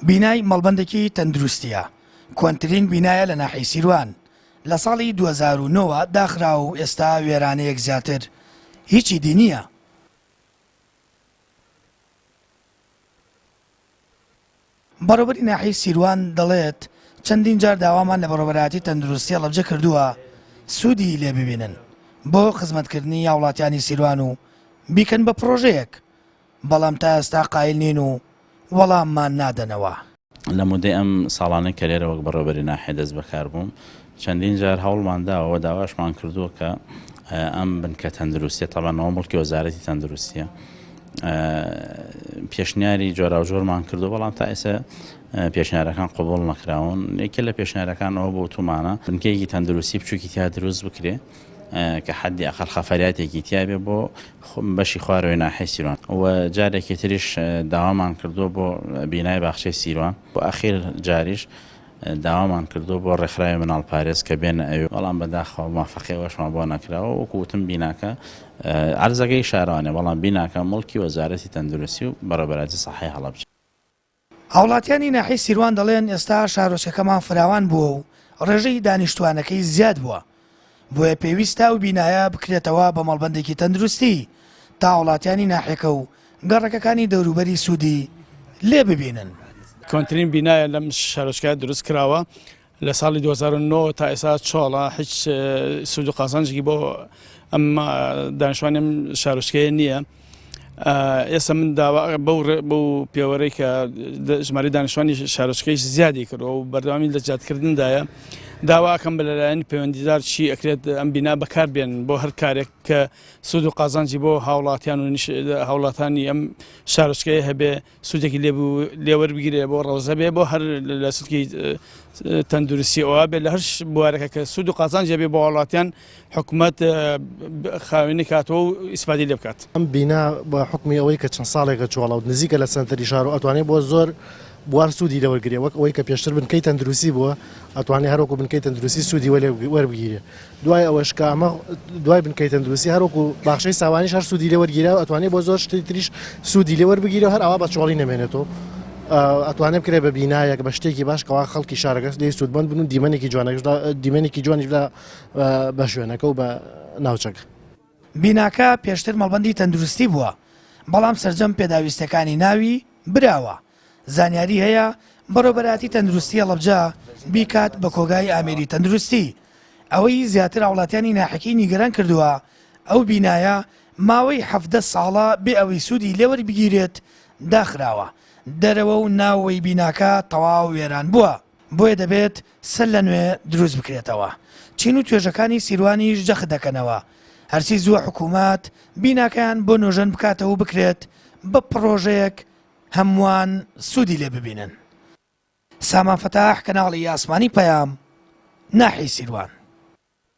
بینای مەڵبەندێکی تەندروستیە کۆنترین بینایە لە ناحیەی سیروان لە ساڵی 2009 داخرا و ئێستا وێرانەیەک زیاتر هیچی دی نییە. بەڕێوەبەری ناحیەی سیروان دەڵێت چەندین جار داوامان لە بەڕێوەبەری تەندروستی هەڵەبجە کردووە سوودی لێ ببینن بۆ خزمەتکردنی هاوڵاتیانی سیروان و بیکەن بە پرۆژەیەک، بەڵام تا ئێستا قایل نین و وەڵاممان نادەنەوە. لە مودەی ئەم ساڵانەی کە لێرە وەک بەڕێوەبەری ناحیە دەست بەکار بووم چەندین جار هەوڵمانداوە داواشمان کردووە کە ئەم بنکە تەندروستیە تەبەنەوە مڵکی وەزارەتی تەندروستیە پێشنیاری جۆرا و جۆرمان کردو، بەڵام تا ئێستا پێشنیارەکان قبول نەکراون. یەکێک لە پێشنیارەکانەوە بۆ تومانە بنکەیەکی تەندروستی بچووکی تیا دروست بکرێ کە حەدی ئەقەل خەفەریاتێکی تیا بێ بۆ بەشی خوارەوەی ناحیەی سیروان و جارێکی تریش داوامان کردو بۆ بینای باخچەی سیروان بۆ ئەخیر جاریش داوامان کردو بۆ ڕێکخراوی مناڵ پارێز کە بێنە ئەوێ، بەڵام بەداخەوە موافقەیەوەشمان بۆ نەکراوە. وەکوتم بیناکە عەرزەکەی شارەوانێ، بەڵام بیناکە مڵکی وەزارەتی تەندروستی و بەڕێوەبەری سەحەی هەڵەبجە. هاوڵاتیانی ناحیەی سیروان دەڵێن ئێستا شارۆچکەمان فراوان بووە و ڕێژەی دانیشتوانەکەی زیاد بووە، بۆیە پێویستە و بینایە بکرێتەوە بە مەڵبەندێکی تەندروستی تا وڵاتیانی ناحیەکە و گەڕەکەکانی دەوروبەری سوودی لێ ببینن. کۆنترین بینایە لەم شارۆچکە دروست کراوە لە ساڵی 2009 تا ئێستا چۆڵە هیچ سوود و قازانجێکی بۆ ئەم دانیشتوانیم شارۆچکەیە نییە. ئێستا من داوا بەو پێوەرەی کە ژمارەی دانیشتوانی شارۆچکەیش زیادی کردەوە و بەردەوامی لە جیادکردندایە داواکەم بە لەلایەن پەیوەندیدار چی ئەکرێت ئەم بینا بەکاربێن بۆ هەر کارێک کە سوود و قازانجی بۆ هاوڵاتیان و هاوڵاتانی ئەم شارۆچکەیە هەبێ سوودێکی لێوەربگیرێ بۆ ڕەوزە بێ بۆ هەر لە سلکی تەندروستی ئەوە بێت لە هەر بوارەکە کە سوود و قازانجی بێ بۆ هاوڵاتیان حکوومەت خاوێنی کاتەوە و ئیسفادی لێ بکات. ئەم بینا بە حکمی ئەوەی کە چەند ساڵێکە چۆڵە و نزیکە لە سەنتەری شار و ئەتوانێت بۆ زۆر بوار سوودی لەوەرگرێ، وەک ئەوەی کە پێشتر بنکەی تەندروستی بووە ئەتوانێت هەروەکو بنکەی تەندروستی سوودی وەربگیرێ. دوای ئەوەش کە ئەمە دوای بنکەی تەندروستی هەروەکو باخچەی ساوانیش هەر سوودی لێوەرگیرە و ئەتوانێت بۆ زۆر شتی تریش سوودی لێوەربگیرە و هەر ئەوە بە چۆڵی نەمێنێتەوە. ئەتوانێت بکرێت بە بینایەک بە شتێکی باش کەوا خەڵکی شارەکە لێی سوودمەند بن و دیمەنێکی جوانیش بە شوێنەکە و بە ناوچەکە. بیناکە پێشتر مەڵبەندی تەندروستی بووە، بەڵام سەرجەم پێداویستەکانی ناوی براوە. زانیاری هەیە بەڕێوەبەری تەندروستی هەڵەبجە بیکات بە کۆگای ئامێری تەندروستی. ئەوەی زیاتر هاوڵاتیانی ناحیەکەی نیگەران کردووە ئەو بینایە ماوەی 17 ساڵە بێ ئەوەی سوودی لێوەربگیرێت داخراوە، دەرەوە و ناوەوەی بیناکە تەواو وێران بووە، بۆیە دەبێت سەر لە نوێ دروست بکرێتەوە. چین و توێژەکانی سیروانیش جەخت دەکەنەوە، هەرچی زووە حکوومەت بیناکەیان بۆ نۆژەن بکاتەوە بکرێت بە پرۆژەیەک هەمووان سوودی لێ ببینن. سامان فەتاح، کەناڵی ئاسمانی پەیام، ناحیەی سیروان.